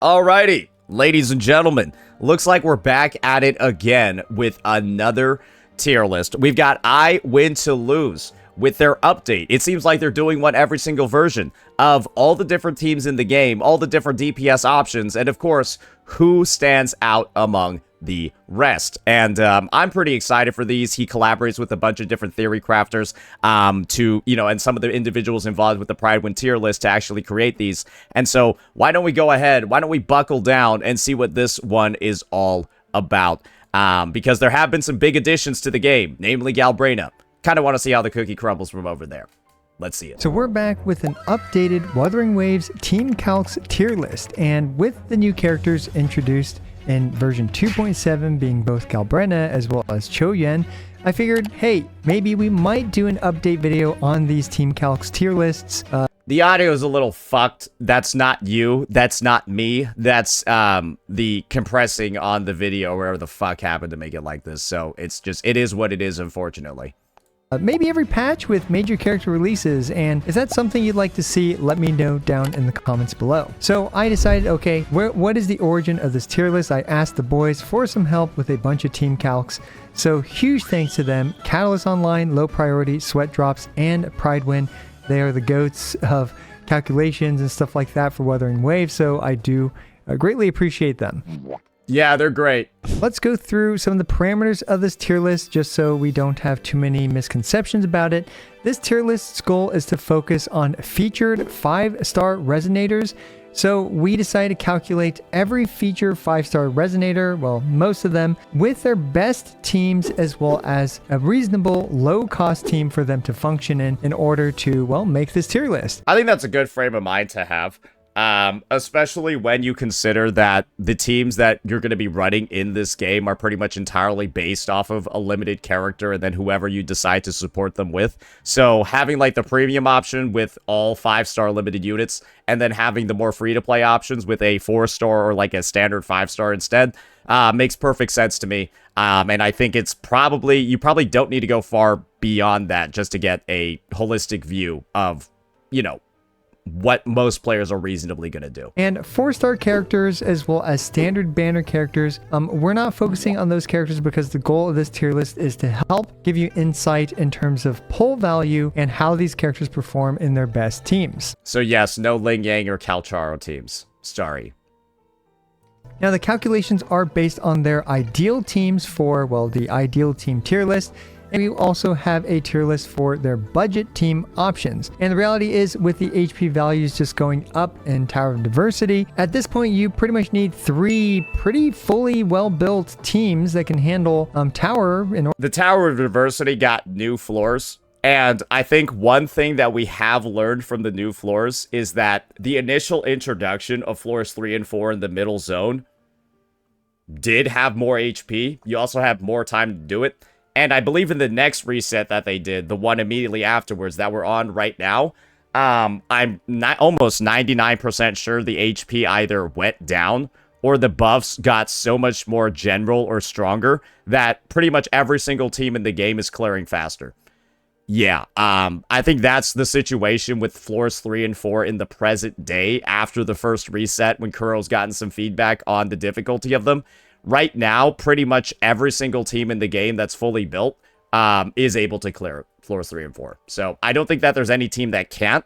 Alrighty, ladies and gentlemen, looks like we're back at it again with another tier list. We've got I Win to Lose with their update. It seems like they're doing one every single version of all the different teams in the game, all the different DPS options, and of course, who stands out among the rest. And I'm pretty excited for these. He collaborates with a bunch of different theory crafters and some of the individuals involved with the Pride Win tier list to actually create these. And so why don't we go ahead, why don't we buckle down and see what this one is all about? Because there have been some big additions to the game, namely Galbraina. Kind of want to see how the cookie crumbles from over there. Let's see it. So we're back with an updated Wuthering Waves Team Calcs tier list, and with the new characters introduced in version 2.7 being both Galbraina as well as Choyen, I figured, hey, maybe we might do an update video on these Team Calcs tier lists. The audio is a little fucked. That's not you. That's not me. That's the compressing on the video, wherever the fuck happened to make it like this. So it is what it is, unfortunately. Maybe every patch with major character releases, and if that's something you'd like to see, let me know down in the comments below. So I decided, okay, what is the origin of this tier list? I asked the boys for some help with a bunch of team calcs, so huge thanks to them. Catalyst Online, Low Priority, Sweat Drops, and Pride Win. They are the goats of calculations and stuff like that for Wuthering Waves, so I do greatly appreciate them. Yeah, they're great. Let's go through some of the parameters of this tier list just so we don't have too many misconceptions about it. This tier list's goal is to focus on featured 5-star resonators. So we decided to calculate every feature 5-star resonator, well, most of them, with their best teams as well as a reasonable low-cost team for them to function in order to, well, make this tier list. I think that's a good frame of mind to have. Especially when you consider that the teams that you're going to be running in this game are pretty much entirely based off of a limited character and then whoever you decide to support them with. So having like the premium option with all 5-star limited units and then having the more free-to-play options with a 4-star or like a standard 5-star instead makes perfect sense to me. And I think you probably don't need to go far beyond that just to get a holistic view of, what most players are reasonably going to do. And 4-star characters as well as standard banner characters, we're not focusing on those characters because the goal of this tier list is to help give you insight in terms of pull value and how these characters perform in their best teams. So yes, no Ling Yang or Calcharo teams. Sorry. Now the calculations are based on their ideal teams for, well, the ideal team tier list. And we also have a tier list for their budget team options. And the reality is, with the HP values just going up in Tower of Diversity, at this point you pretty much need 3 pretty fully well-built teams that can handle Tower. The Tower of Diversity got new floors. And I think one thing that we have learned from the new floors is that the initial introduction of floors 3 and 4 in the middle zone did have more HP. You also have more time to do it. And I believe in the next reset that they did, the one immediately afterwards that we're on right now, I'm almost 99% sure the HP either went down or the buffs got so much more general or stronger that pretty much every single team in the game is clearing faster. Yeah, I think that's the situation with floors 3 and 4 in the present day after the first reset when Kuro's gotten some feedback on the difficulty of them. Right now, pretty much every single team in the game that's fully built is able to clear floors 3 and 4. So I don't think that there's any team that can't.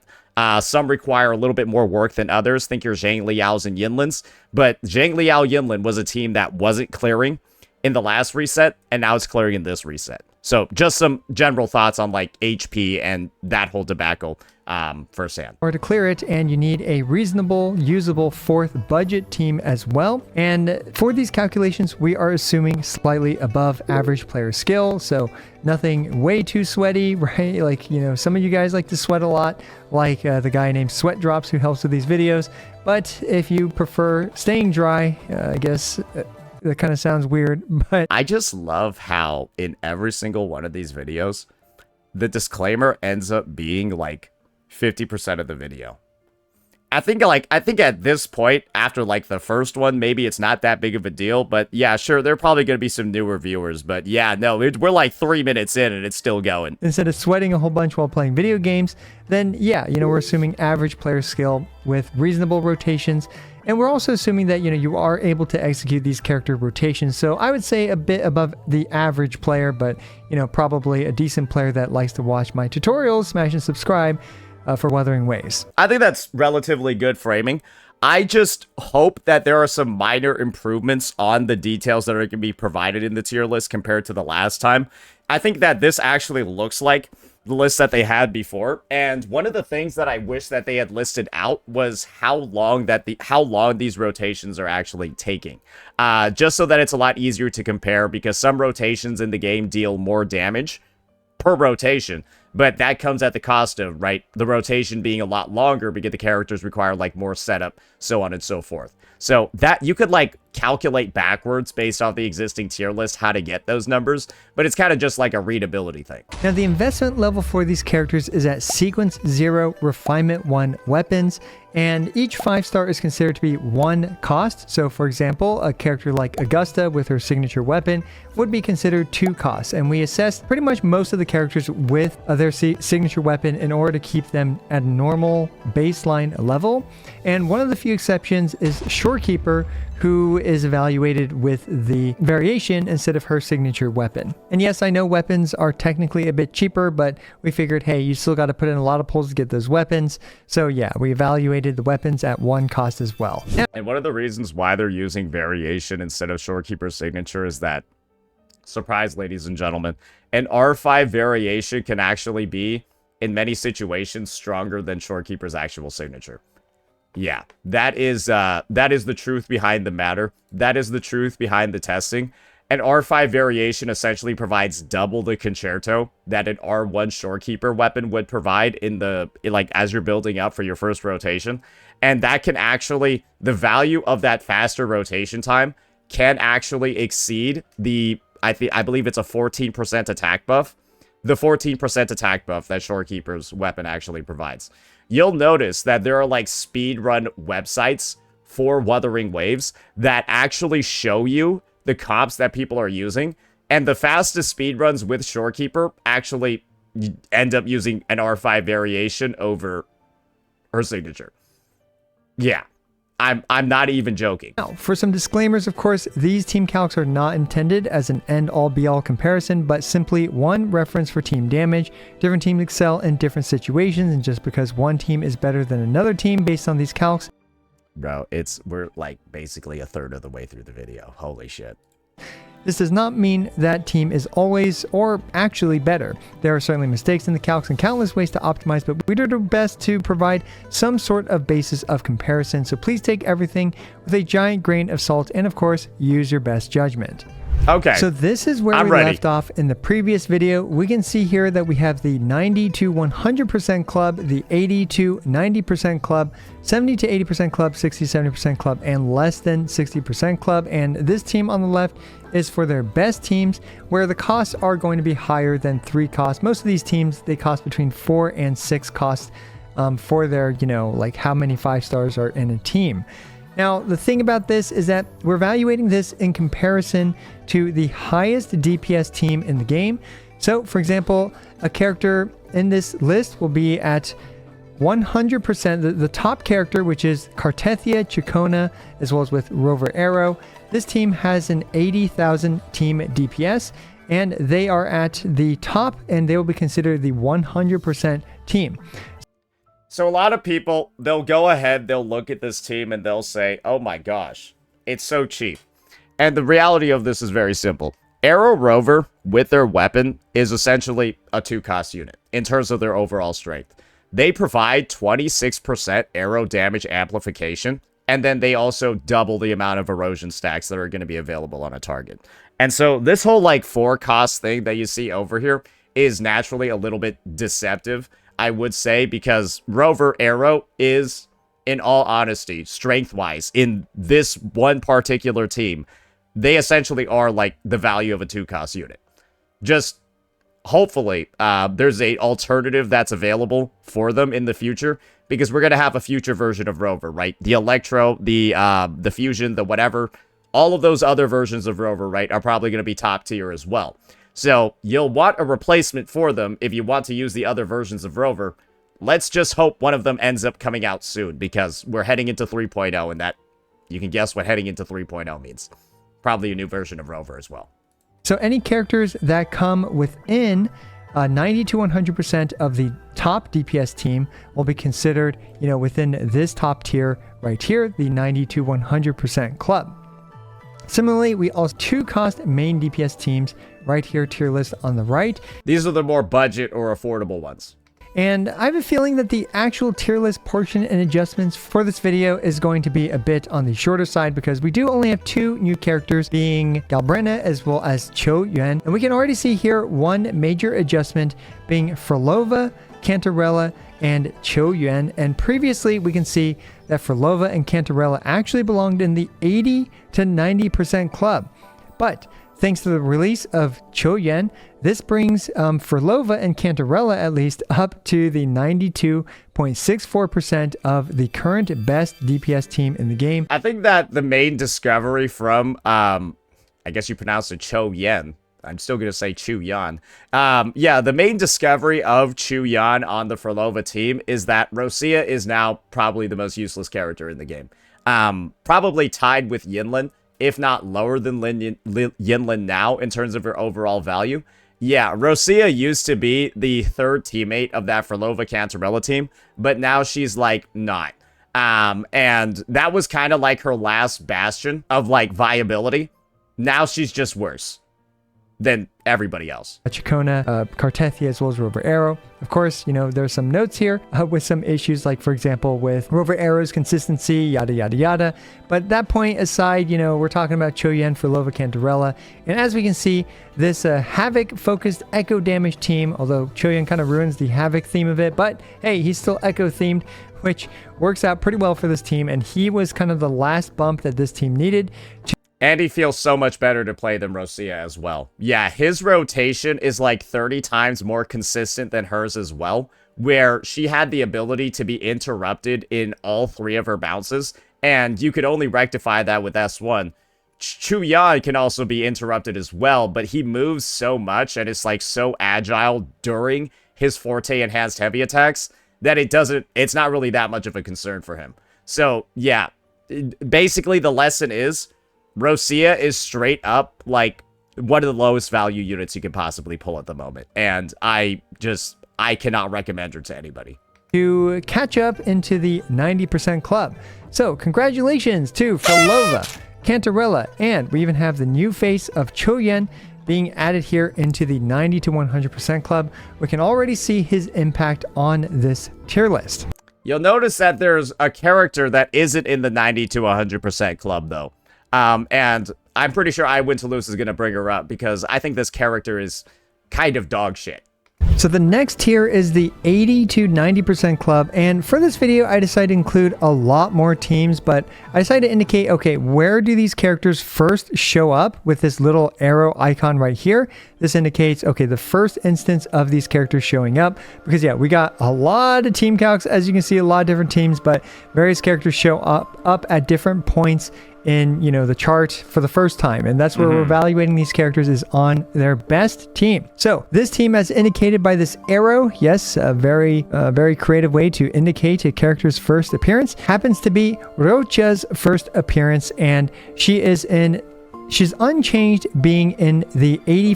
Some require a little bit more work than others. Think your Zhang Liao's and Yinlin's. But Zhang Liao Yinlin was a team that wasn't clearing in the last reset, and now it's clearing in this reset. So just some general thoughts on like HP and that whole debacle firsthand. Or to clear it, and you need a reasonable, usable 4th budget team as well. And for these calculations, we are assuming slightly above average player skill. So nothing way too sweaty, right? Like, some of you guys like to sweat a lot, like the guy named Sweat Drops who helps with these videos. But if you prefer staying dry, I guess that kind of sounds weird, but I just love how in every single one of these videos, the disclaimer ends up being like 50% of the video. I think at this point, after like the first one, maybe it's not that big of a deal. But yeah, sure, there are probably going to be some newer viewers. But yeah, no, we're like 3 minutes in and it's still going. Instead of sweating a whole bunch while playing video games, then yeah, we're assuming average player skill with reasonable rotations. And we're also assuming that, you are able to execute these character rotations. So I would say a bit above the average player, but, probably a decent player that likes to watch my tutorials, smash and subscribe for Wuthering Waves. I think that's relatively good framing. I just hope that there are some minor improvements on the details that are going to be provided in the tier list compared to the last time. I think that this actually looks like the list that they had before, and one of the things that I wish that they had listed out was how long these rotations are actually taking, just so that it's a lot easier to compare, because some rotations in the game deal more damage per rotation, but that comes at the cost of, the rotation being a lot longer because the characters require like more setup, so on and so forth. So that you could like calculate backwards based off the existing tier list how to get those numbers, but it's kind of just like a readability thing. Now the investment level for these characters is at Sequence 0, Refinement 1 weapons, and each 5-star is considered to be 1 cost. So for example, a character like Augusta with her signature weapon would be considered 2 costs, and we assessed pretty much most of the characters with their signature weapon in order to keep them at a normal baseline level. And one of the few exceptions is Shorekeeper, who is evaluated with the variation instead of her signature weapon. And yes, I know weapons are technically a bit cheaper, but we figured, hey, you still got to put in a lot of pulls to get those weapons. So yeah, we evaluated the weapons at 1 cost as well. And one of the reasons why they're using variation instead of Shorekeeper's signature is that, surprise, ladies and gentlemen, an R5 variation can actually be, in many situations, stronger than Shorekeeper's actual signature. Yeah, that is the truth behind the matter. That is the truth behind the testing. An R5 variation essentially provides double the concerto that an R1 Shorekeeper weapon would provide as you're building up for your first rotation. And that can actually, the value of that faster rotation time can actually exceed the, I believe it's a 14% attack buff. The 14% attack buff that Shorekeeper's weapon actually provides. You'll notice that there are like speedrun websites for Wuthering Waves that actually show you the comps that people are using, and the fastest speedruns with Shorekeeper actually end up using an R5 variation over her signature. Yeah. I'm not even joking. Now, for some disclaimers, of course, these team calcs are not intended as an end-all be-all comparison, but simply one reference for team damage. Different teams excel in different situations, and just because one team is better than another team based on these calcs. Bro, we're like basically a third of the way through the video. Holy shit. This does not mean that team is always or actually better. There are certainly mistakes in the calcs and countless ways to optimize, but we did our best to provide some sort of basis of comparison. So please take everything with a giant grain of salt and, of course, use your best judgment. Okay. So this is where we left off in the previous video. We can see here that we have the 90 to 100% club, the 80 to 90% club, 70 to 80% club, 60 to 70% club, and less than 60% club. And this team on the left is for their best teams, where the costs are going to be higher than 3 costs. Most of these teams, they cost between 4 and 6 costs for their, like how many 5 stars are in a team. Now, the thing about this is that we're evaluating this in comparison to the highest DPS team in the game. So, for example, a character in this list will be at 100%, the top character, which is Cartethia Chicona, as well as with Rover Aero. This team has an 80,000 team DPS, and they are at the top, and they will be considered the 100% team. So a lot of people, they'll go ahead, they'll look at this team, and they'll say, oh my gosh, it's so cheap. And the reality of this is very simple. Aero Rover, with their weapon, is essentially a 2-cost unit in terms of their overall strength. They provide 26% aero damage amplification, and then they also double the amount of erosion stacks that are going to be available on a target. And so this whole, 4-cost thing that you see over here is naturally a little bit deceptive, I would say, because Rover Aero is, in all honesty, strength-wise, in this one particular team, they essentially are the value of a 2-cost unit. Just hopefully there's a alternative that's available for them in the future, because we're going to have a future version of Rover, right? The Electro, the Fusion, the whatever, all of those other versions of Rover, right, are probably going to be top tier as well. So you'll want a replacement for them if you want to use the other versions of Rover. Let's just hope one of them ends up coming out soon, because we're heading into 3.0, and that, you can guess what heading into 3.0 means. Probably a new version of Rover as well. So any characters that come within 90 to 100% of the top DPS team will be considered, within this top tier right here, the 90 to 100% club. Similarly, we also 2-cost main DPS teams right here, tier list on the right. These are the more budget or affordable ones. And I have a feeling that the actual tier list portion and adjustments for this video is going to be a bit on the shorter side, because we do only have 2 new characters, being Galbrena as well as Cho Yuan. And we can already see here one major adjustment being Frolova, Cantarella, and Cho Yuan. And previously we can see that Frolova and Cantarella actually belonged in the 80 to 90% club. But thanks to the release of Cho Yuan, this brings Frolova and Cantarella at least up to the 92.64% of the current best DPS team in the game. I think that the main discovery from, I guess you pronounce it Cho Yuan. I'm still going to say Chu Yan. Yeah, the main discovery of Chu Yan on the Frolova team is that Rosia is now probably the most useless character in the game. Probably tied with Yinlin, if not lower than Yinlin now in terms of her overall value. Yeah, Rosia used to be the 3rd teammate of that Frolova Cantarella team, but now she's, like, not. And that was kind of like her last bastion of, like, viability. Now she's just worse than everybody else. Chacona, Cartethia, as well as Rover Aero. Of course, there's some notes here with some issues, like, for example, with Rover Aero's consistency, yada, yada, yada. But that point aside, we're talking about Cho Yuan, Frolova, Cantarella. And as we can see, this Havoc-focused Echo damage team, although Cho Yuan kind of ruins the Havoc theme of it, but hey, he's still Echo-themed, which works out pretty well for this team. And he was kind of the last bump that this team needed to. And he feels so much better to play than Rosia as well. Yeah, his rotation is like 30 times more consistent than hers as well, where she had the ability to be interrupted in all 3 of her bounces, and you could only rectify that with S1. Chu Yan can also be interrupted as well, but he moves so much and is like so agile during his Forte enhanced heavy attacks that it's not really that much of a concern for him. So yeah, basically the lesson is, Rosia is straight up, like, one of the lowest value units you can possibly pull at the moment. And I cannot recommend her to anybody. To catch up into the 90% club. So, congratulations to Frolova, Cantarella, and we even have the new face of Cho Yuan being added here into the 90 to 100% club. We can already see his impact on this tier list. You'll notice that there's a character that isn't in the 90 to 100% club, though. And I'm pretty sure IWTL is going to bring her up, because I think this character is kind of dog shit. So the next tier is the 80 to 90% club, and for this video I decided to include a lot more teams, but I decided to indicate, okay, where do these characters first show up with this little arrow icon right here. This indicates, okay, the first instance of these characters showing up, because yeah, we got a lot of team calcs, as you can see, a lot of different teams, but various characters show up at different points in the chart for the first time, and that's where we're evaluating these characters, is on their best team. So this team, as indicated by this arrow, yes, a very creative way to indicate a character's first appearance, happens to be Rocha's first appearance, and she's unchanged, being in the 80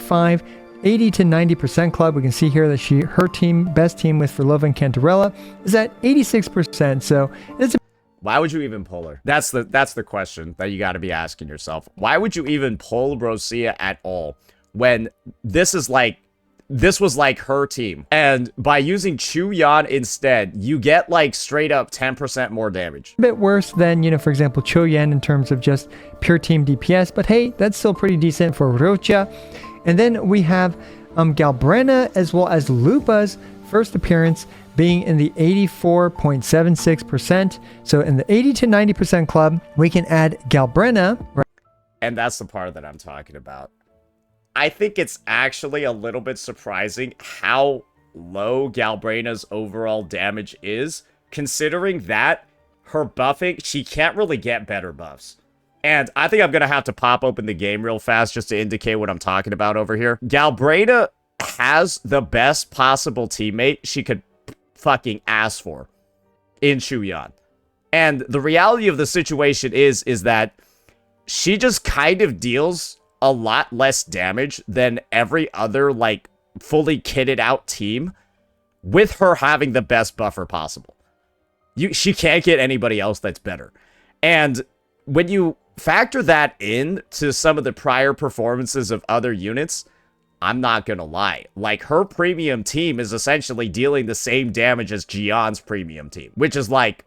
to 90% club. We can see here that her best team with Frolova and Cantarella is at 86%. So it's Why would you even pull her? That's the question that you got to be asking yourself. Why would you even pull Rosia at all when this was like her team? And by using Chu Yan instead, you get like straight up 10% more damage. A bit worse than, for example, Cho Yuan in terms of just pure team DPS, but hey, that's still pretty decent for Rocha. And then we have Galbrena as well as Lupa's first appearance being in the 84.76%. So in the 80 to 90% club, we can add Galbrena. And that's the part that I'm talking about. I think it's actually a little bit surprising how low Galbrena's overall damage is considering that, her buffing, she can't really get better buffs. And I think I'm going to have to pop open the game real fast just to indicate what I'm talking about over here. Galbraina has the best possible teammate she could fucking ask for in Chuyan. And the reality of the situation is that she just kind of deals a lot less damage than every other, like, fully kitted out team with her having the best buffer possible. She can't get anybody else that's better. And when you factor that in to some of the prior performances of other units, I'm not gonna lie. Like, her premium team is essentially dealing the same damage as Jian's premium team, which is like,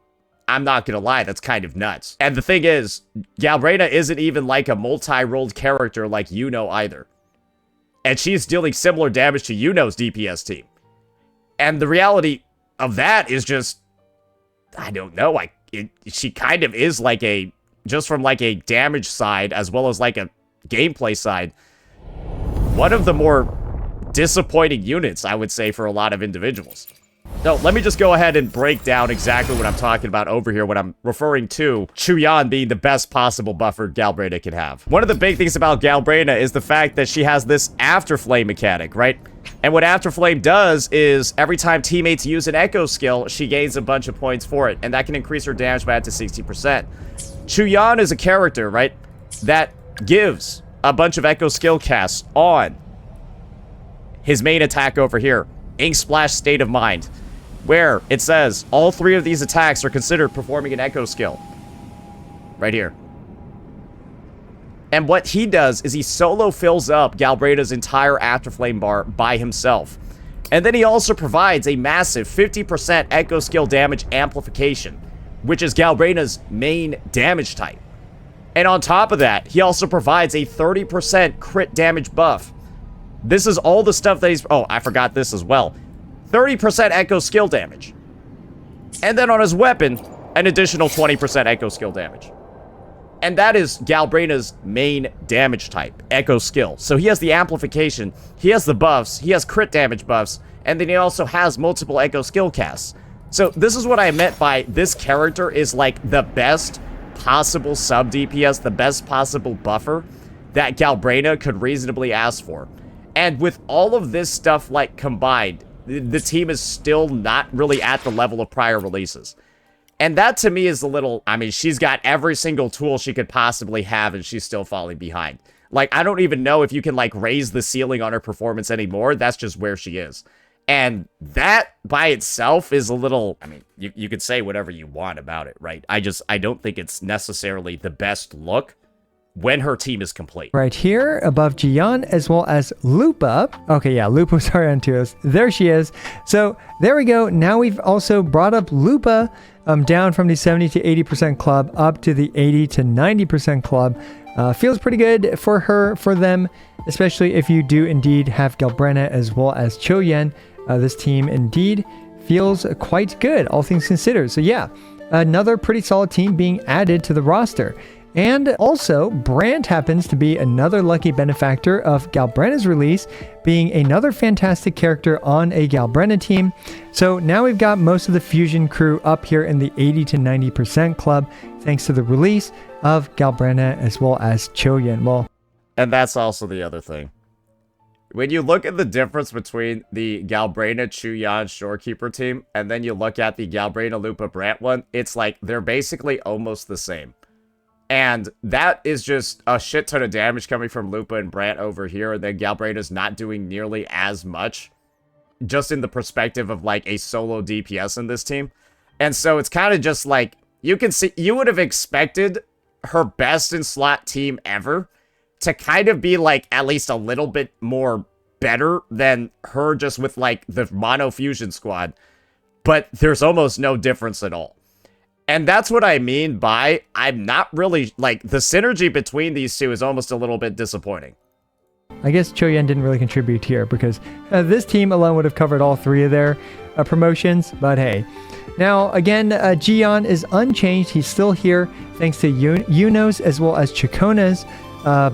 I'm not gonna lie, that's kind of nuts. And the thing is, Galbraina isn't even like a multi-rolled character like Yuno either. And she's dealing similar damage to Yuno's DPS team. And the reality of that is just, I don't know, she kind of is like a, just from like a damage side as well as like a gameplay side, one of the more disappointing units, I would say, for a lot of individuals. So let me just go ahead and break down exactly what I'm talking about over here when I'm referring to Chuyan being the best possible buffer Galbraina can have. One of the big things about Galbraina is the fact that she has this Afterflame mechanic, right? And what Afterflame does is every time teammates use an Echo skill, she gains a bunch of points for it, and that can increase her damage by up to 60%. Chuyan is a character, right, that gives a bunch of Echo skill casts on his main attack over here, Ink Splash State of Mind, where it says all 3 of these attacks are considered performing an Echo skill. Right here. And what he does is he solo fills up Galbraina's entire Afterflame bar by himself. And then he also provides a massive 50% Echo skill damage amplification, which is Galbraina's main damage type. And on top of that, he also provides a 30% crit damage buff. This is all the stuff that he's... Oh, I forgot this as well. 30% Echo skill damage. And then on his weapon, an additional 20% Echo skill damage. And that is Galbraina's main damage type, Echo skill. So he has the amplification, he has the buffs, he has crit damage buffs, and then he also has multiple Echo skill casts. So this is what I meant by this character is like the best possible sub DPS, the best possible buffer that Galbraina could reasonably ask for. And with all of this stuff like combined, the team is still not really at the level of prior releases. And that to me is a little, I mean, she's got every single tool she could possibly have and she's still falling behind. Like, I don't even know if you can like raise the ceiling on her performance anymore. That's just where she is. And that by itself is a little, I mean, you could say whatever you want about it, right? I don't think it's necessarily the best look when her team is complete. Right here above Jian as well as Lupa. Okay, yeah, Lupa was already on Tierlist. There she is. So there we go. Now we've also brought up Lupa down from the 70 to 80% club up to the 80 to 90% club. Feels pretty good for her, for them, especially if you do indeed have Galbraina as well as Choyen. This team indeed feels quite good, all things considered. So yeah, another pretty solid team being added to the roster. And also, Brandt happens to be another lucky benefactor of Galbraina's release, being another fantastic character on a Galbraina team. So now we've got most of the Fusion crew up here in the 80 to 90% club, thanks to the release of Galbraina as well as Choyen. Well, and that's also the other thing. When you look at the difference between the Galbraina Chuyan Shorekeeper team, and then you look at the Galbraina Lupa Brandt one, it's like they're basically almost the same. And that is just a shit ton of damage coming from Lupa and Brandt over here, and then Galbraina's not doing nearly as much, just in the perspective of like a solo DPS in this team. And so it's kind of just like, you can see, you would have expected her best in slot team ever to kind of be like at least a little bit more better than her just with like the mono fusion squad, but there's almost no difference at all. And that's what I mean by, I'm not really, like, the synergy between these two is almost a little bit disappointing. I guess Choyen didn't really contribute here because this team alone would have covered all 3 of their promotions, but hey. Now, again, Jian is unchanged. He's still here thanks to Yunos as well as Chaconas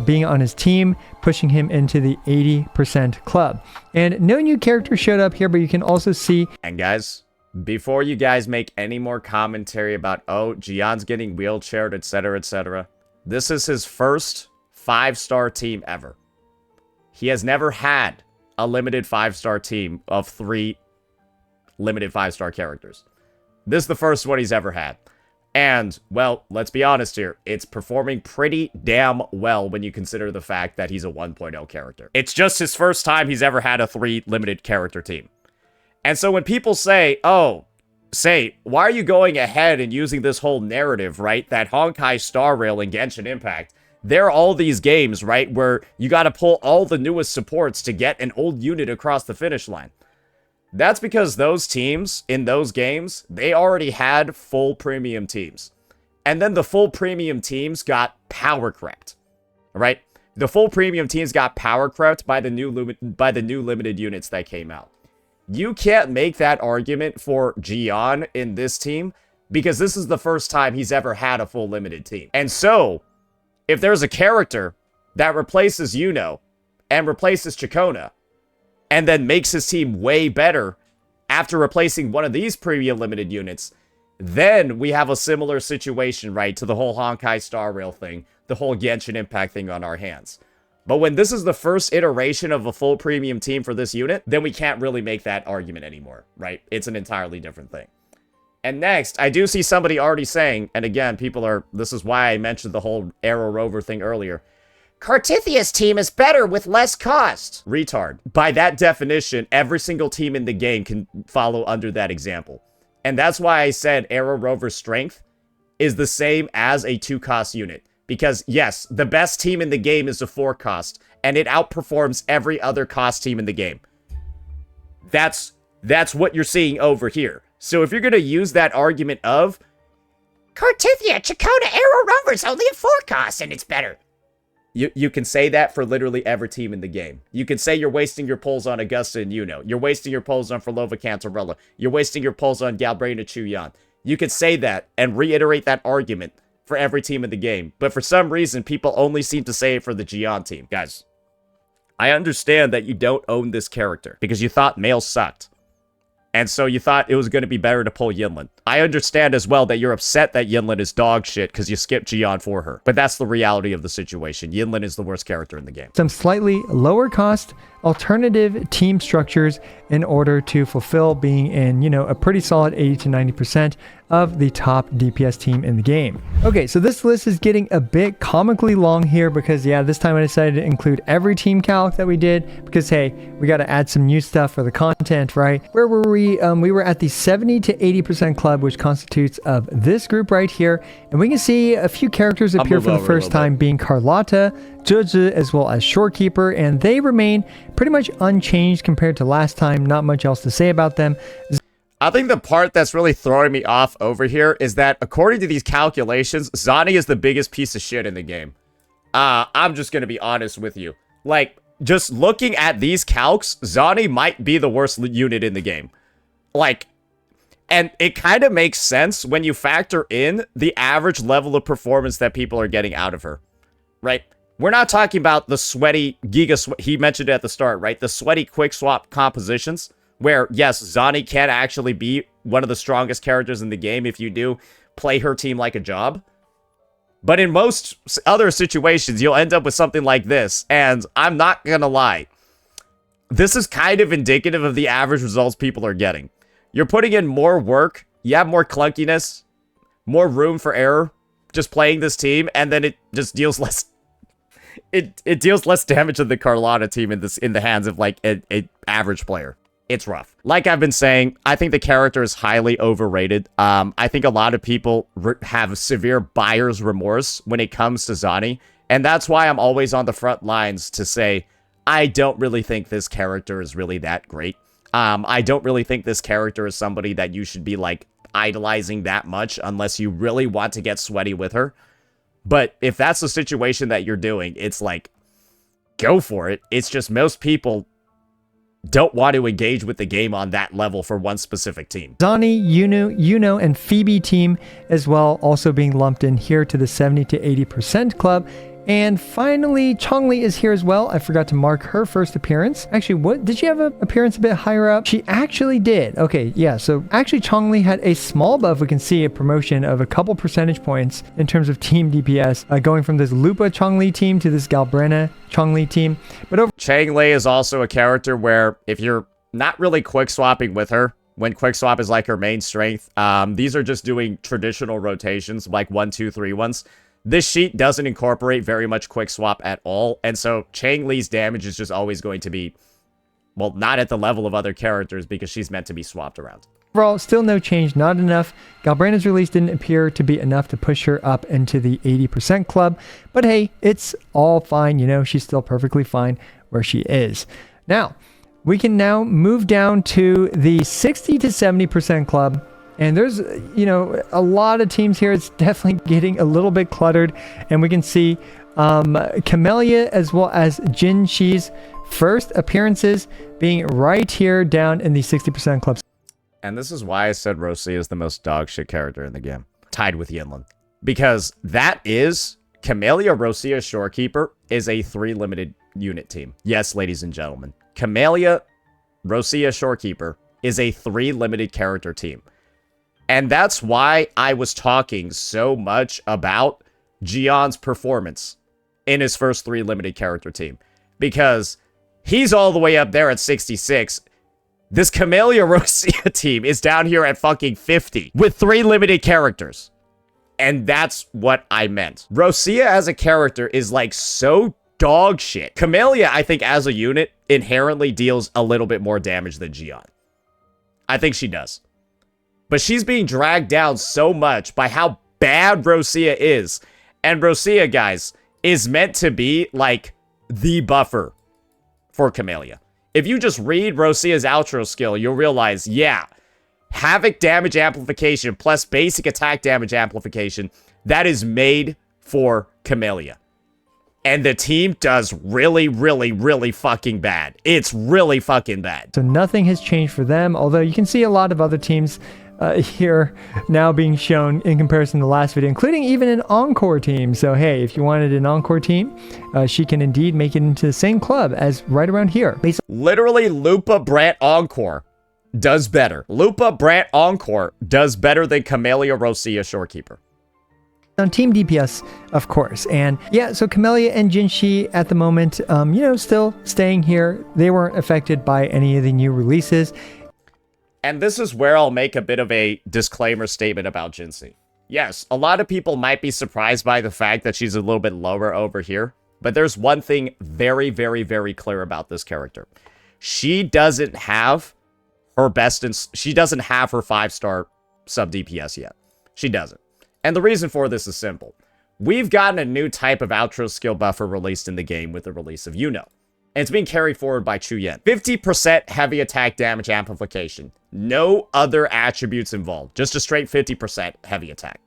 being on his team, pushing him into the 80% club. And no new character showed up here, but you can also see... And guys, before you guys make any more commentary about, oh, Gion's getting wheelchaired, etc., etc., this is his first 5-star team ever. He has never had a limited 5-star team of 3 limited 5-star characters. This is the first one he's ever had. And, well, let's be honest here. It's performing pretty damn well when you consider the fact that he's a 1.0 character. It's just his first time he's ever had a 3 limited character team. And so when people say, oh, why are you going ahead and using this whole narrative, right? That Honkai Star Rail and Genshin Impact, there are all these games, right, where you got to pull all the newest supports to get an old unit across the finish line. That's because those teams in those games, they already had full premium teams. And then the full premium teams got power crept, right? The full premium teams got power crept by the new limited units that came out. You can't make that argument for Gion in this team because this is the first time he's ever had a full limited team. And so, if there's a character that replaces Yuno and replaces Chacona and then makes his team way better after replacing one of these premium limited units, then we have a similar situation, right, to the whole Honkai Star Rail thing, the whole Genshin Impact thing on our hands. But when this is the first iteration of a full premium team for this unit, then we can't really make that argument anymore, right? It's an entirely different thing. And next, I do see somebody already saying, and again, this is why I mentioned the whole Aero Rover thing earlier, Cartithia's team is better with less cost. Retard. By that definition, every single team in the game can follow under that example. And that's why I said Aero Rover's strength is the same as a 2-cost unit. Because, yes, the best team in the game is a 4-cost, and it outperforms every other cost team in the game. That's what you're seeing over here. So if you're going to use that argument of, Cartithia, Chacona, Aero Rover's only a 4-cost, and it's better. You can say that for literally every team in the game. You can say you're wasting your pulls on Augusta and Yuno. You're wasting your pulls on Frolova Cantarella. You're wasting your pulls on Galbraith and Chuyan. You could say that and reiterate that argument for every team in the game. But for some reason, people only seem to say it for the Gion team. Guys, I understand that you don't own this character because you thought male sucked. And so you thought it was going to be better to pull Yinlin. I understand as well that you're upset that Yinlin is dog shit because you skipped Gion for her. But that's the reality of the situation. Yinlin is the worst character in the game. Some slightly lower cost alternative team structures in order to fulfill being in, a pretty solid 80 to 90% of the top DPS team in the game. Okay, so this list is getting a bit comically long here because, yeah, this time I decided to include every team calc that we did because, hey, we got to add some new stuff for the content, right? Where were we? We were at the 70 to 80% club, which constitutes of this group right here. And we can see a few characters appear for the first time, being Carlotta, Judge, as well as Shorekeeper, and they remain pretty much unchanged compared to last time. Not much else to say about them. I think the part that's really throwing me off over here is that, according to these calculations, Zani is the biggest piece of shit in the game. I'm just gonna be honest with you. Like, just looking at these calcs, Zani might be the worst unit in the game. Like, and it kind of makes sense when you factor in the average level of performance that people are getting out of her, right? We're not talking about the sweaty he mentioned it at the start, right? The sweaty quick swap compositions where, yes, Zani can actually be one of the strongest characters in the game if you do play her team like a job. But in most other situations, you'll end up with something like this. And I'm not gonna lie, this is kind of indicative of the average results people are getting. You're putting in more work, you have more clunkiness, more room for error just playing this team, and then it just deals less... It deals less damage than the Carlotta team in the hands of, like, an average player. It's rough. Like I've been saying, I think the character is highly overrated. I think a lot of people have severe buyer's remorse when it comes to Zani, and that's why I'm always on the front lines to say, I don't really think this character is really that great. I don't really think this character is somebody that you should be, like, idolizing that much unless you really want to get sweaty with her. But if that's the situation that you're doing, it's like, go for it. It's just most people don't want to engage with the game on that level for one specific team. Zani, Yuno, and Phoebe team as well, also being lumped in here to the 70 to 80% club. And finally, Chongli is here as well. I forgot to mark her first appearance. Actually, what did she have an appearance a bit higher up? She actually did. Okay, yeah, so actually Chongli had a small buff. We can see a promotion of a couple percentage points in terms of team DPS, going from this Lupa Chongli team to this Galbrana Chongli team. But over Changli is also a character where if you're not really quick swapping with her, when quick swap is like her main strength, these are just doing traditional rotations, like 1, 2, 3 ones. This sheet doesn't incorporate very much quick swap at all, and so Changli's damage is just always going to be, well, not at the level of other characters because she's meant to be swapped around. Overall, still no change, not enough. Galbrana's release didn't appear to be enough to push her up into the 80% club, but hey, it's all fine, you know, she's still perfectly fine where she is. Now, we can now move down to the 60 to 70% club. And there's, you know, a lot of teams here. It's definitely getting a little bit cluttered. And we can see Camellia as well as Jin Shi's first appearances being right here down in the 60% club. And this is why I said Rosia is the most dogshit character in the game, tied with Yinlin. Because that is, Camellia Rosia Shorekeeper is a 3 limited unit team. Yes, ladies and gentlemen. Camellia Rosia Shorekeeper is a 3 limited character team. And that's why I was talking so much about Gion's performance in his first 3 limited character team. Because he's all the way up there at 66. This Camellia Rosia team is down here at fucking 50 with 3 limited characters. And that's what I meant. Rosia as a character is like so dog shit. Camellia, I think as a unit, inherently deals a little bit more damage than Gion. I think she does. But she's being dragged down so much by how bad Rosia is. And Rosia, guys, is meant to be, like, the buffer for Camellia. If you just read Rosia's outro skill, you'll realize, yeah, Havoc damage amplification plus basic attack damage amplification, that is made for Camellia. And the team does really, really, really fucking bad. It's really fucking bad. So nothing has changed for them, although you can see a lot of other teams here now being shown in comparison to the last video, including even an Encore team. So hey, if you wanted an Encore team, she can indeed make it into the same club as right around here. Literally, Lupa Brant Encore does better. Lupa Brant Encore does better than Camellia Rosia Shorekeeper. On team DPS, of course. And yeah, so Camellia and Jinshi at the moment, you know, still staying here. They weren't affected by any of the new releases. And this is where I'll make a bit of a disclaimer statement about Jinshi. Yes, a lot of people might be surprised by the fact that she's a little bit lower over here, but there's one thing very, very, very clear about this character. She doesn't have her she doesn't have her 5-star sub DPS yet. She doesn't. And the reason for this is simple. We've gotten a new type of outro skill buffer released in the game with the release of Yuno. And it's being carried forward by Chuyen. 50% heavy attack damage amplification. No other attributes involved. Just a straight 50% heavy attack.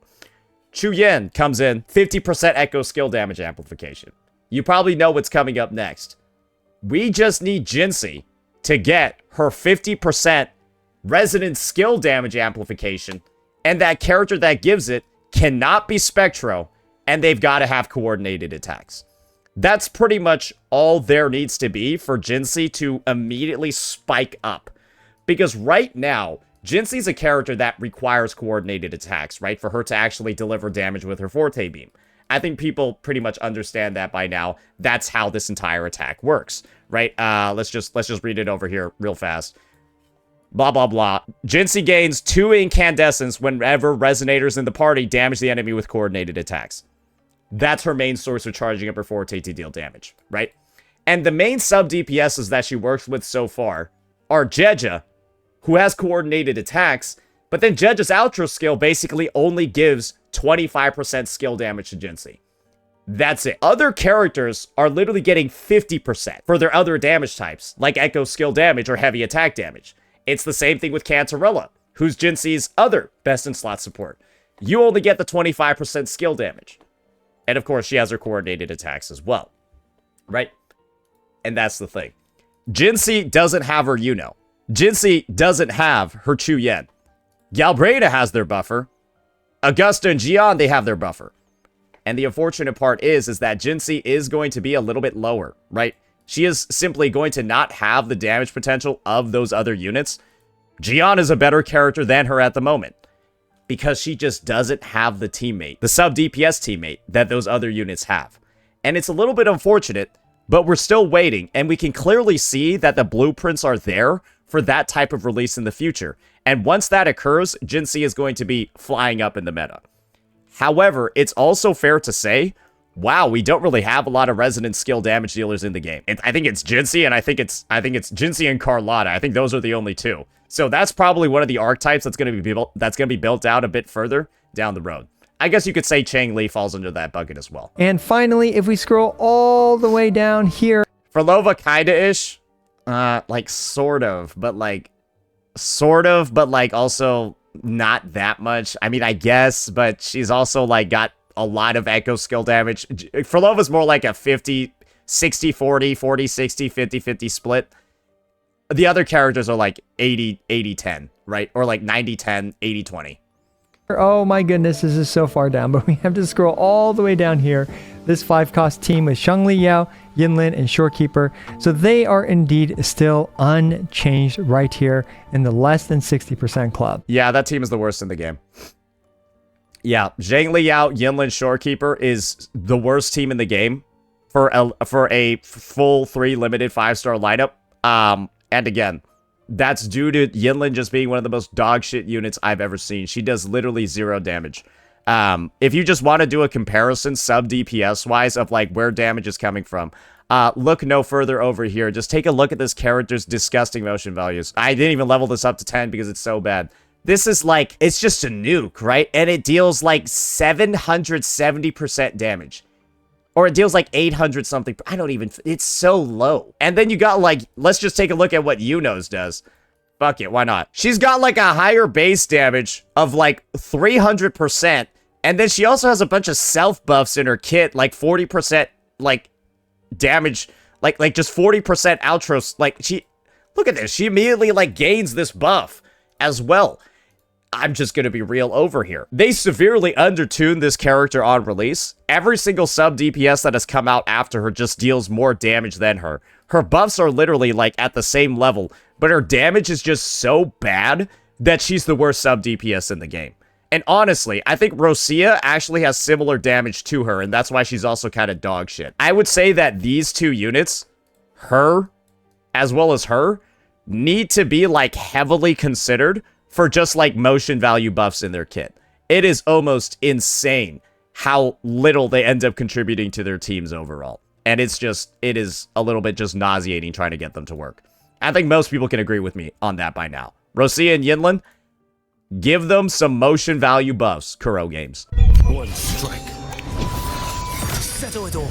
Chuyen comes in, 50% echo skill damage amplification. You probably know what's coming up next. We just need Jinshi to get her 50% resonant skill damage amplification. And that character that gives it cannot be Spectro. And they've got to have coordinated attacks. That's pretty much all there needs to be for Jinshi to immediately spike up. Because right now, Jinshi's a character that requires coordinated attacks, right? For her to actually deliver damage with her Forte Beam. I think people pretty much understand that by now. That's how this entire attack works, right? Let's just read it over here real fast. Blah, blah, blah. Jinshi gains 2 incandescence whenever resonators in the party damage the enemy with coordinated attacks. That's her main source of charging up her Forte to deal damage, right? And the main sub DPSs that she works with so far are Jeja, who has coordinated attacks, but then Jeja's outro skill basically only gives 25% skill damage to Jinshi. That's it. Other characters are literally getting 50% for their other damage types, like Echo skill damage or heavy attack damage. It's the same thing with Cantarella, who's Jinshi's other best-in-slot support. You only get the 25% skill damage. And of course, she has her coordinated attacks as well, right? And that's the thing. Jinshi doesn't have her Yuno. Jinshi doesn't have her Chuyen. Galbrana has their buffer. Augusta and Gion, they have their buffer. And the unfortunate part is that Jinxie is going to be a little bit lower, right? She is simply going to not have the damage potential of those other units. Jian is a better character than her at the moment, because she just doesn't have the teammate, the sub DPS teammate that those other units have. And it's a little bit unfortunate, but we're still waiting, and we can clearly see that the blueprints are there for that type of release in the future. And once that occurs, Jinxie is going to be flying up in the meta. However, it's also fair to say, wow, we don't really have a lot of resonant skill damage dealers in the game. I think it's Jinxie, and I think it's Jinxie and Carlotta. I think those are the only two. So that's probably one of the archetypes that's going to be built out a bit further down the road. I guess you could say Chang Li falls under that bucket as well. And finally, if we scroll all the way down here, Frolova kinda-ish, like sort of, but like also not that much. I mean, I guess, but she's also like got a lot of echo skill damage. Frolova's more like a 50, 60, 40, 40, 60, 50, 50 split. The other characters are like 80, 80, 10, right? Or like 90, 10, 80, 20. oh my goodness, this is so far down, but we have to scroll all the way down here. This 5-cost team with Shangli Yao, Yinlin, and Shorekeeper. So they are indeed still unchanged right here in the less than 60% club. Yeah, that team is the worst in the game. Yeah, Zhang Liao, Yinlin, Shorekeeper is the worst team in the game for a full 3 limited 5-star lineup. And again, that's due to Yinlin just being one of the most dog shit units I've ever seen. She does literally 0 damage. If you just want to do a comparison sub DPS wise of like where damage is coming from, look no further over here. Just take a look at this character's disgusting motion values. I didn't even level this up to 10 because it's so bad. This is like, it's just a nuke, right? And it deals like 770% damage. Or it deals like 800 something. I don't even, it's so low. And then you got like, let's just take a look at what Yuno's does. Fuck it, why not? She's got like a higher base damage of like 300%. And then she also has a bunch of self buffs in her kit, like 40% like damage, like just 40% outros. Like she, look at this. She immediately like gains this buff as well. I'm just going to be real over here. They severely undertuned this character on release. Every single sub DPS that has come out after her just deals more damage than her. Her buffs are literally like at the same level, but her damage is just so bad that she's the worst sub DPS in the game. And honestly, I think Rosia actually has similar damage to her, and that's why she's also kind of dog shit. I would say that these two units, her as well as her, need to be like heavily considered for just like motion value buffs in their kit. It is almost insane how little they end up contributing to their teams overall. And it's just, it is a little bit just nauseating trying to get them to work. I think most people can agree with me on that by now. Rosia and Yinlin, give them some motion value buffs, Kuro Games. One strike. Settle it all.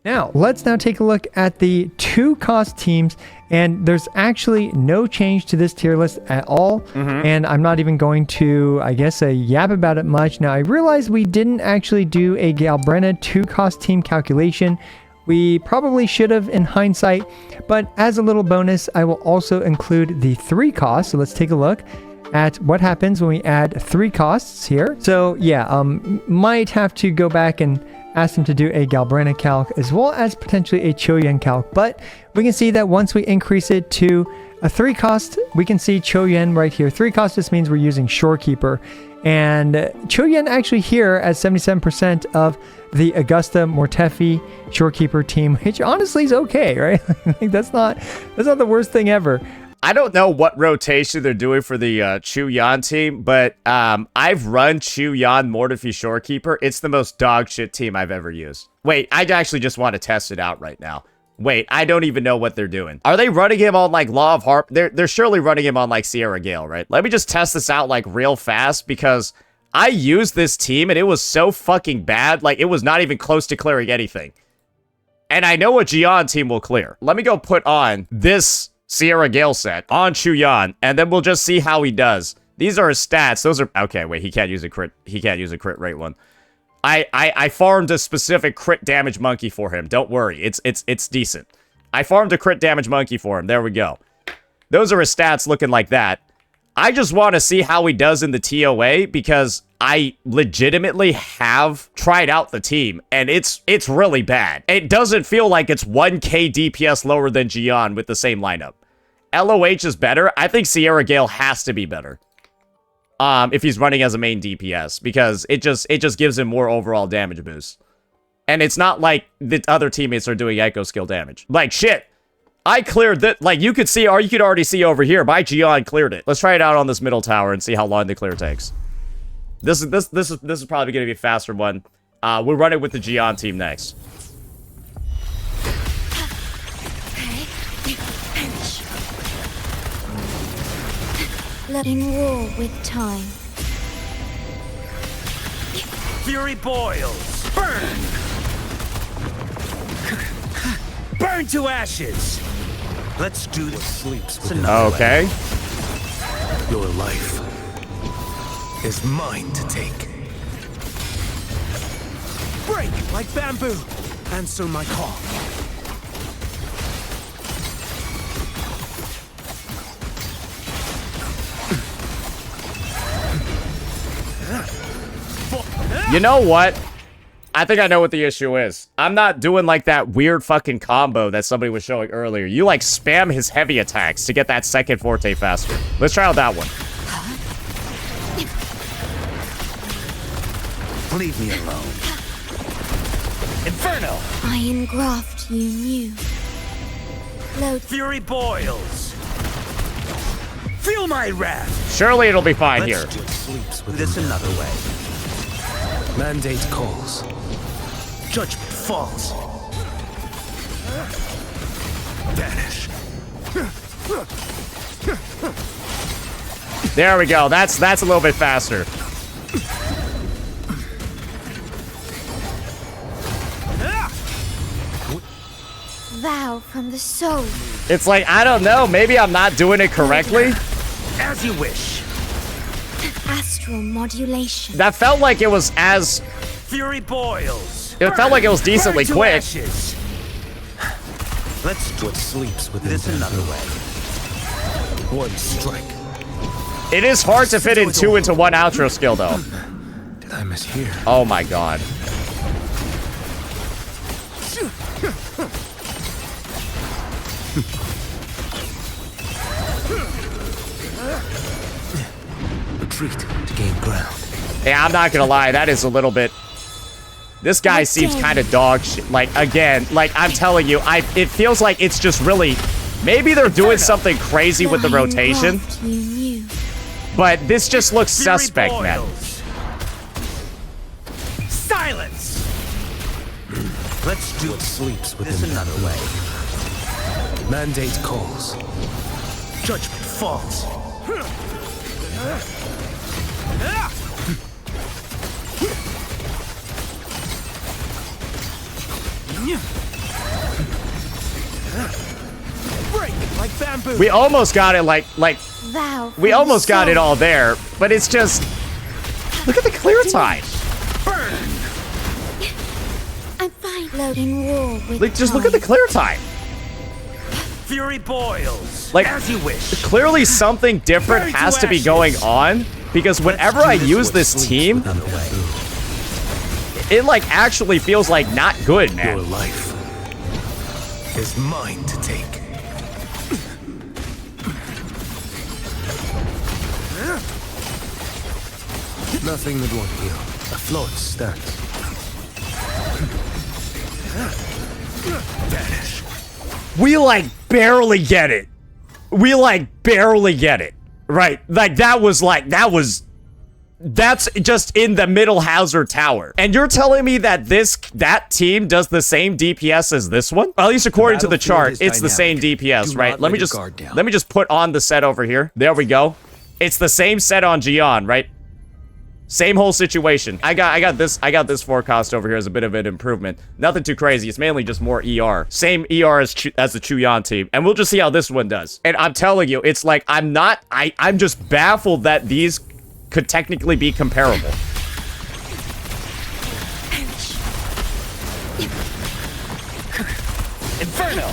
Now, let's now take a look at the 2-cost teams, and there's actually no change to this tier list at all, and I'm not even going to, I guess, yap about it much. Now, I realize we didn't actually do a Galbrenna 2-cost team calculation. We probably should have in hindsight, but as a little bonus, I will also include the 3 costs. So let's take a look at what happens when we add 3 costs here. So yeah, might have to go back and ask them to do a Galbrenna calc as well as potentially a Choyuan calc, but we can see that once we increase it to a 3 cost, we can see Choyuan right here. 3 cost just means we're using Shorekeeper, and Choyuan actually here at 77% of the Augusta Mortefi Shorekeeper team, which honestly is okay, right? Like that's not the worst thing ever. I don't know what rotation they're doing for the Chu Yan team, but I've run Chu Yan Mortefi Shorekeeper. It's the most dog shit team I've ever used. Wait, I actually just want to test it out right now. Wait, I don't even know what they're doing. Are they running him on like Law of Harp? They're surely running him on like Sierra Gale, right? Let me just test this out like real fast because I used this team and it was so fucking bad. Like it was not even close to clearing anything. And I know a Jian team will clear. Let me go put on this Sierra Gale set on Chu Yan, and then we'll just see how he does. These are his stats. Those are okay. Wait, he can't use a crit. He can't use a crit rate one. I farmed a specific crit damage monkey for him. Don't worry, it's decent. I farmed a crit damage monkey for him. There we go. Those are his stats looking like that. I just want to see how he does in the TOA because I legitimately have tried out the team, and it's really bad. It doesn't feel like it's 1k DPS lower than Gian with the same lineup. LOH is better. I think Sierra Gale has to be better. If he's running as a main DPS, because it just gives him more overall damage boost. And it's not like the other teammates are doing echo skill damage. Like, shit. I cleared that. Like, you could see, or you could already see over here. My Gian cleared it. Let's try it out on this middle tower and see how long the clear takes. This is probably going to be a faster one. We'll run it with the Gian team next. In war with time. Fury boils. Burn! Burn to ashes! Let's do this. Sleeps okay. Your life is mine to take. Break like bamboo. Answer my call. You know what? I think I know what the issue is. I'm not doing like that weird fucking combo that somebody was showing earlier. You like spam his heavy attacks to get that second forte faster. Let's try out that one. Leave me alone. Inferno! I engraft you new. Load. Fury boils. Feel my wrath. Surely it'll be fine here. Sleeps with this another way. Mandate calls. Judgment falls. Vanish. There we go. That's a little bit faster. Vow from the soul. It's like, I don't know. Maybe I'm not doing it correctly. As you wish. Astral modulation. That felt like it was as... Fury boils. It felt like it was decently quick. Ashes. Let's do it. Sleeps with this another way. One strike. It is hard to fit in two into one outro skill, though. Did I mishear? Oh my god. Retreat to gain ground. Yeah, I'm not gonna lie, that is a little bit... This guy seems kind of dog shit. Like, again, like, I'm telling you, it feels like it's just really... Maybe they're doing something crazy with the rotation. But this just looks suspect, man. Silence! Let's do it. Sleeps with this another way. Mandate calls. Judgment falls. Break like bamboo. We almost got it, like we almost got it all there, but it's just... Look at the clear time. Burn. I'm fine. Loading war with Like, just look at the clear time. Fury boils. Like, as you wish. Clearly something different has to be going on, because whenever I use this team, it like actually feels like not good, man. Your life is mine to take. Nothing that won't heal. Afloat stands. Vanish. We like barely get it. We like barely get it. Right? Like that's just in the middle Hauser tower. And you're telling me that that team does the same DPS as this one? At least according to the chart, it's the same DPS, right? Let me just put on the set over here. There we go. It's the same set on Gian, right? Same whole situation. I got this forecast over here as a bit of an improvement. Nothing too crazy. It's mainly just more ER. Same ER as the Chuyan team. And we'll just see how this one does. And I'm telling you, it's like I'm just baffled that these could technically be comparable. Inferno.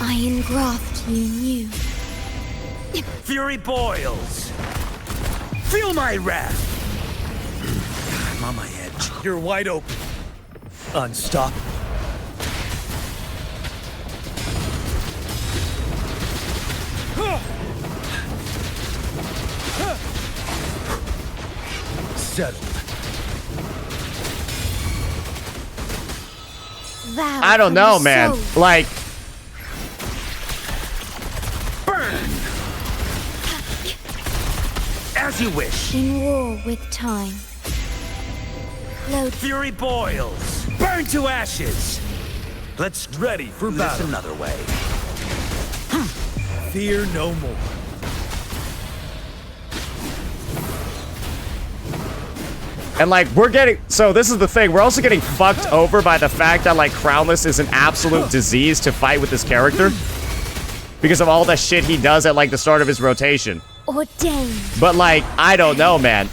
I engraft you new. Fury boils. Feel my wrath. I'm on my edge. You're wide open. Unstop. Settled. Thou I don't from know, the man. soul. Like, Burn! As you wish. In war with time. Load Fury boils. Burn to ashes. Let's ready for battle. Another way. Fear no more. and like, we're getting, so this is the thing, we're also getting fucked over by the fact that like Crownless is an absolute disease to fight with this character because of all the shit he does at like the start of his rotation. ordained. But like, I don't know, man.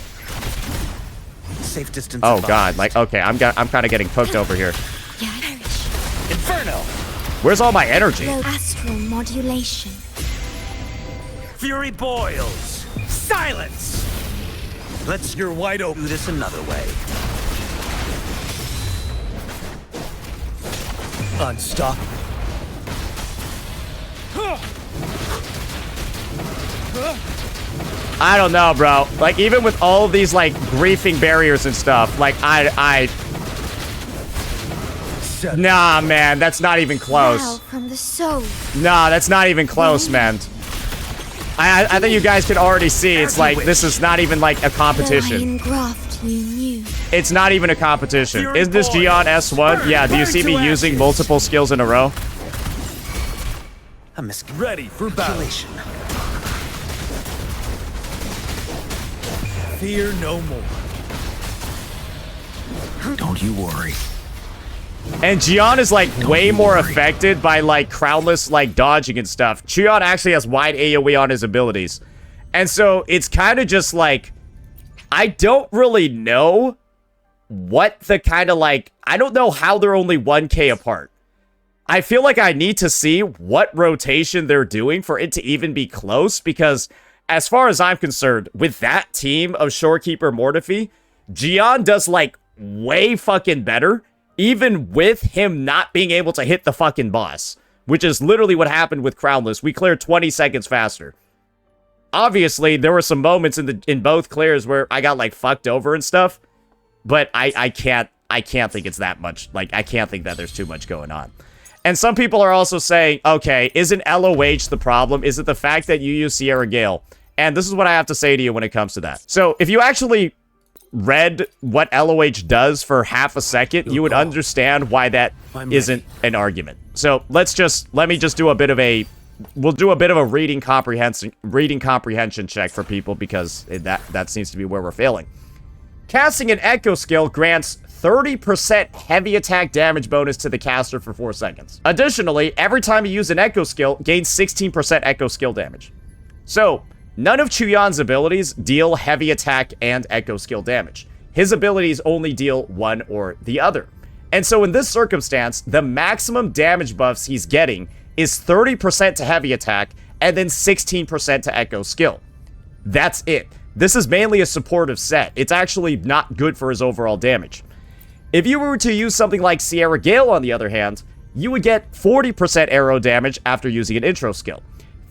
Safe distance. Oh advised. god, like, okay, I'm kind of getting cooked over here. Yeah, perish. Inferno. Where's all my energy? Load astral modulation. Fury boils. Silence. Let's. You're wide open. Do this another way. Unstop. I don't know, bro. Like, even with all of these, like, griefing barriers and stuff, like, nah, man, that's not even Thou close. from the soul. Nah, that's not even close, man. I think you guys can already see it's like, this is not even, like, a Though I competition. engraft you new. It's not even a competition. Fury Is this boils. Gion S1? Yeah, do you Burn see me to using ashes. multiple skills in a row? I'm ready for battle. Fear no more. Don't you worry. And Gion is like way more affected by like Crownless like dodging and stuff. Gion actually has wide AoE on his abilities. And so it's kind of just like, I don't really know what the kind of like, I don't know how they're only 1k apart. I feel like I need to see what rotation they're doing for it to even be close, because as far as I'm concerned, with that team of Shorekeeper Mortefi, Gion does like way fucking better, even with him not being able to hit the fucking boss, which is literally what happened with Crownless. We cleared 20 seconds faster. Obviously, there were some moments in both clears where I got like fucked over and stuff, but I can't think it's that much. Like, I can't think that there's too much going on. And some people are also saying, okay, isn't LOH the problem? Is it the fact that you use Sierra Gale? And this is what I have to say to you when it comes to that. So if you actually read what LOH does for half a second, you would understand why that isn't an argument. So let me just do a bit of a, we'll do a bit of a reading comprehension check for people, because that seems to be where we're failing. Casting an Echo skill grants 30% heavy attack damage bonus to the caster for 4 seconds. Additionally, every time you use an Echo skill, gains 16% Echo skill damage. So, none of Chuyon's abilities deal heavy attack and Echo skill damage. His abilities only deal one or the other. And so in this circumstance, the maximum damage buffs he's getting is 30% to heavy attack and then 16% to Echo skill. That's it. This is mainly a supportive set. It's actually not good for his overall damage. If you were to use something like Sierra Gale, on the other hand, you would get 40% arrow damage after using an intro skill.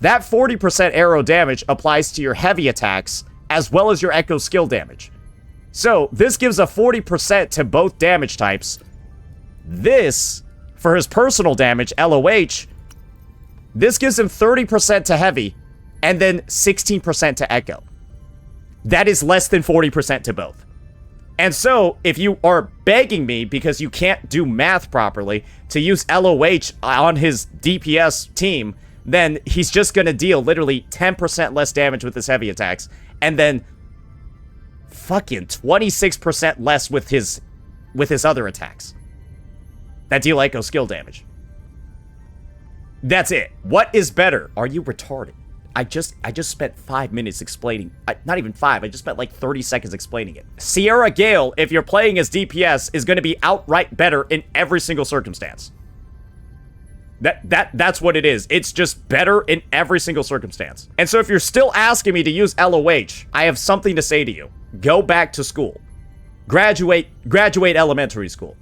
That 40% arrow damage applies to your heavy attacks as well as your Echo skill damage. So this gives a 40% to both damage types. This, for his personal damage, LOH, this gives him 30% to heavy and then 16% to Echo. That is less than 40% to both. And so, if you are begging me, because you can't do math properly, to use LOH on his DPS team, then he's just going to deal literally 10% less damage with his heavy attacks, and then fucking 26% less with his other attacks that deal Echo skill damage. That's it. What is better? Are you retarded? I just spent 5 minutes explaining, not even 5, I just spent like 30 seconds explaining it. Sierra Gale, if you're playing as DPS, is going to be outright better in every single circumstance. That's what it is. It's just better in every single circumstance. And so if you're still asking me to use LOH, I have something to say to you. Go back to school. graduate elementary school.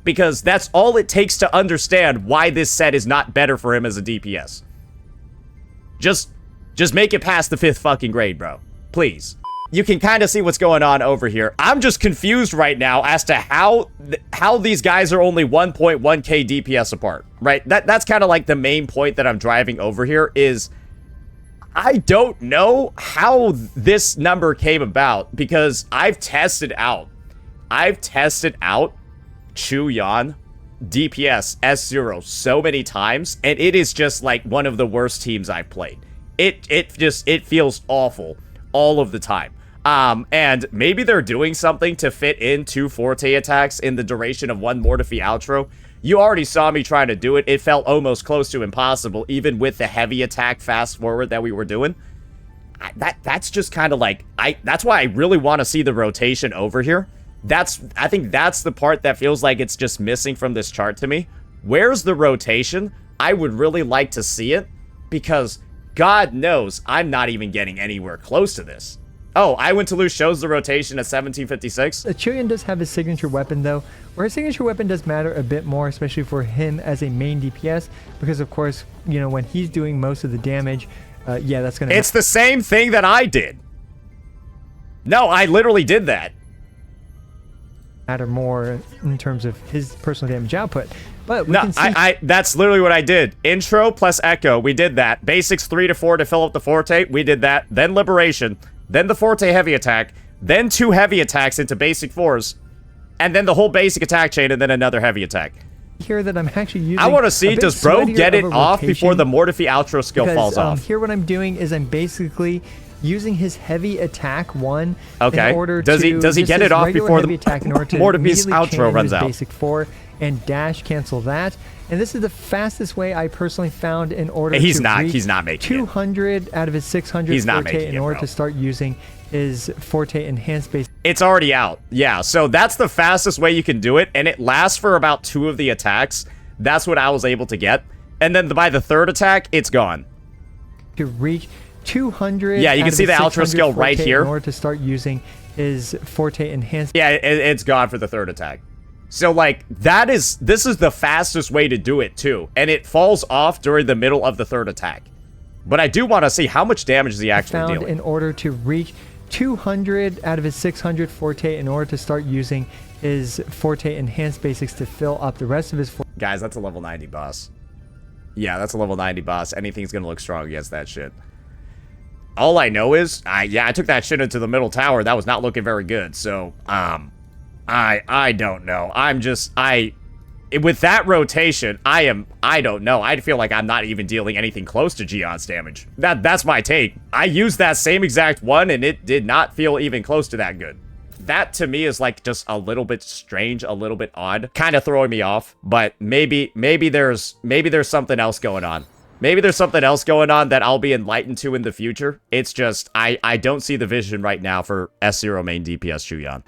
Because that's all it takes to understand why this set is not better for him as a DPS. Just make it past the 5th fucking grade, bro. Please. You can kind of see what's going on over here. I'm just confused right now as to how these guys are only 1.1k DPS apart, right? That's kind of like the main point that I'm driving over here is I don't know how this number came about because I've tested out Chuyan DPS S0 so many times, and it is just like one of the worst teams I've played. It feels awful all of the time. And maybe they're doing something to fit in 2 Forte attacks in the duration of 1 Mortify outro. You already saw me trying to do it. It felt almost close to impossible, even with the heavy attack fast forward that we were doing. That's just kind of like, that's why I really want to see the rotation over here. I think that's the part that feels like it's just missing from this chart to me. Where's the rotation? I would really like to see it because God knows I'm not even getting anywhere close to this. Oh, I Win to Lose shows the rotation at 1756. Chuyan does have his signature weapon though, where his signature weapon does matter a bit more, especially for him as a main DPS, because of course, you know, when he's doing most of the damage, yeah, that's gonna... It's the same thing that I did. No, I literally did that. Matter more in terms of his personal damage output. But we no, can see that's literally what I did. Intro plus Echo, we did that. Basics 3 to 4 to fill up the Forte, we did that. Then Liberation, then the Forte Heavy Attack, then 2 Heavy Attacks into Basic 4s, and then the whole Basic Attack chain, and then another Heavy Attack. Here that I'm actually using. I want to see, does bro get it off before the Mortify outro skill falls off? Here what I'm doing is I'm basically using his Heavy Attack 1 okay. in order does he get it off before the attack in order to Mortify's outro runs out? Basic 4 and dash cancel that. And this is the fastest way I personally found in order he's to not making 200 out of his 600 he's not Forte making in order to start using his Forte enhanced base. It's already out. Yeah, so that's the fastest way you can do it, and it lasts for about 2 of the attacks. That's what I was able to get. And then by the 3rd attack, it's gone. To reach 200. Yeah, you can see the outro skill right here. In order to start using his Forte enhanced. Yeah, it's gone for the 3rd attack. So, like, this is the fastest way to do it, too. And it falls off during the middle of the 3rd attack. But I do want to see how much damage is he actually dealing. In order to reach 200 out of his 600 Forte in order to start using his Forte enhanced basics to fill up the rest of his Forte. Guys, that's a level 90 boss. Yeah, that's a level 90 boss. Anything's going to look strong against that shit. All I know is, I took that shit into the middle tower. That was not looking very good. So, I don't know. With that rotation, I don't know. I feel like I'm not even dealing anything close to Gion's damage. That's my take. I used that same exact one, and it did not feel even close to that good. That, to me, is, like, just a little bit strange, a little bit odd. Kind of throwing me off, but maybe there's something else going on. Maybe there's something else going on that I'll be enlightened to in the future. It's just, I don't see the vision right now for S0 main DPS Chuyan.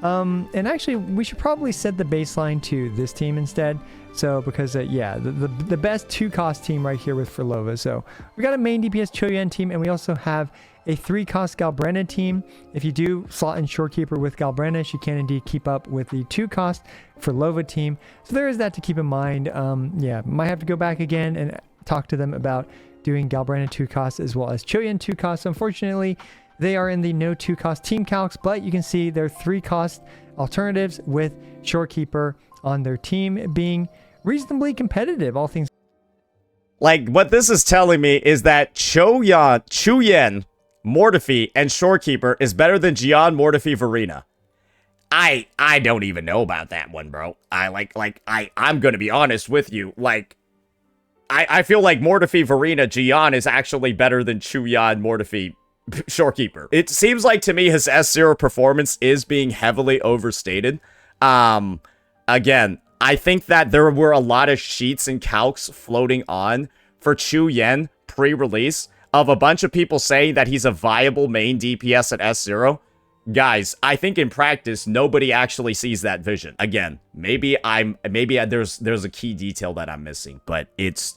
And actually, we should probably set the baseline to this team instead. So, because, yeah, the best 2-cost team right here with Furlova. So, we got a main DPS Chuyan team, and we also have a 3-cost Galbrena team. If you do slot in Shorekeeper with Galbrena, she can indeed keep up with the 2-cost Furlova team. So, there is that to keep in mind. Yeah, might have to go back again and talk to them about doing Galbrena 2-cost as well as Chuyan 2-cost. Unfortunately, they are in the no 2-cost team calcs, but you can see their 3-cost alternatives with Shorekeeper on their team being reasonably competitive, all things. Like, what this is telling me is that Chuyan, Mortify, and Shorekeeper is better than Gian, Mortify, Verena. I don't even know about that one, bro. I'm gonna be honest with you, like, I feel like Mortify, Verena, Gian is actually better than Chuyan, Mortify, Shorekeeper. It seems like to me his S0 performance is being heavily overstated. Again, I think that there were a lot of sheets and calcs floating on for Chuyan pre-release of a bunch of people saying that he's a viable main DPS at S0. guys, I think in practice, nobody actually sees that vision. Again, maybe there's a key detail that I'm missing, but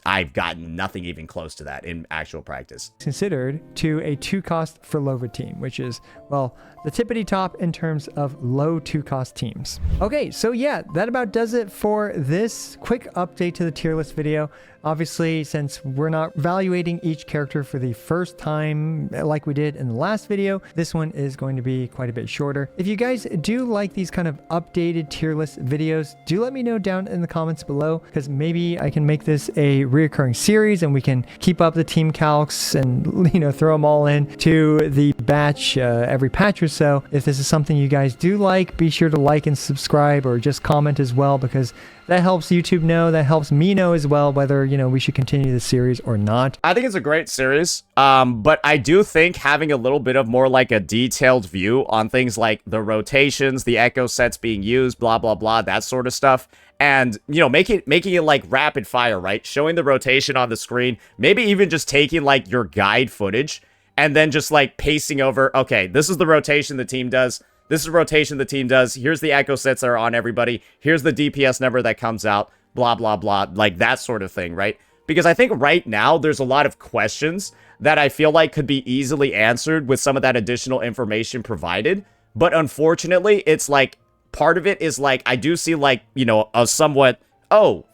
I've gotten nothing even close to that in actual practice. Considered to a 2-cost for Lova team, which is, well, the tippity top in terms of low 2-cost teams. Okay, so yeah, that about does it for this quick update to the tier list video. Obviously, since we're not evaluating each character for the first time like we did in the last video, this one is going to be quite a bit shorter. If you guys do like these kind of updated tier list videos, do let me know down in the comments below, because maybe I can make this a reoccurring series and we can keep up the team calcs and, you know, throw them all in to the batch every patch or so. If this is something you guys do like, be sure to like and subscribe, or just comment as well, because that helps YouTube know, that helps me know as well whether, you know, we should continue the series or not. I think it's a great series, but I do think having a little bit of more like a detailed view on things like the rotations, the echo sets being used, blah, blah, blah, that sort of stuff. And, you know, making it like rapid fire, right? Showing the rotation on the screen, maybe even just taking like your guide footage and then just like pacing over, okay, this is the rotation the team does. This is the rotation the team does. Here's the echo sets that are on everybody. Here's the DPS number that comes out, blah, blah, blah, like that sort of thing, right? Because I think right now there's a lot of questions that I feel like could be easily answered with some of that additional information provided. But unfortunately, it's like part of it is like, I do see like, you know, a somewhat, oh,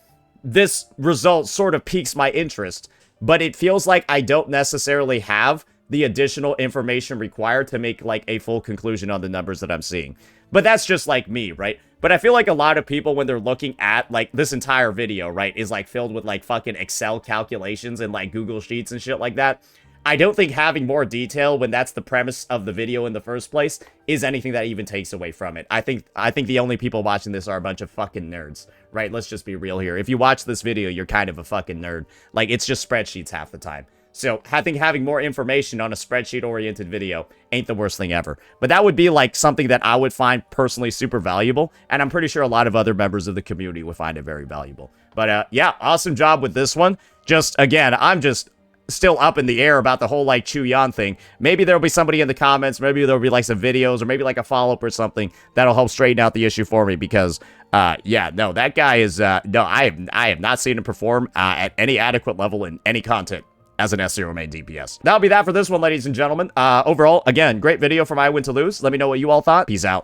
this result sort of piques my interest, but it feels like I don't necessarily have the additional information required to make like a full conclusion on the numbers that I'm seeing. But that's just like me, right? But I feel like a lot of people, when they're looking at like this entire video, right, is like filled with like fucking Excel calculations and like Google Sheets and shit like that. I don't think having more detail when that's the premise of the video in the first place is anything that even takes away from it. I think the only people watching this are a bunch of fucking nerds, right? Let's just be real here. If you watch this video, you're kind of a fucking nerd. Like, it's just spreadsheets half the time. So I think having more information on a spreadsheet-oriented video ain't the worst thing ever. But that would be like something that I would find personally super valuable, and I'm pretty sure a lot of other members of the community would find it very valuable. But yeah, awesome job with this one. Just, again, I'm just still up in the air about the whole like Chuyan thing. Maybe there'll be somebody in the comments, maybe there'll be like some videos, or maybe like a follow-up or something that'll help straighten out the issue for me, because yeah, no, that guy is no, I have not seen him perform at any adequate level in any content as an S0 main DPS. That'll be that for this one, ladies and gentlemen. Overall, again, great video for my win to lose. Let me know what you all thought. Peace out.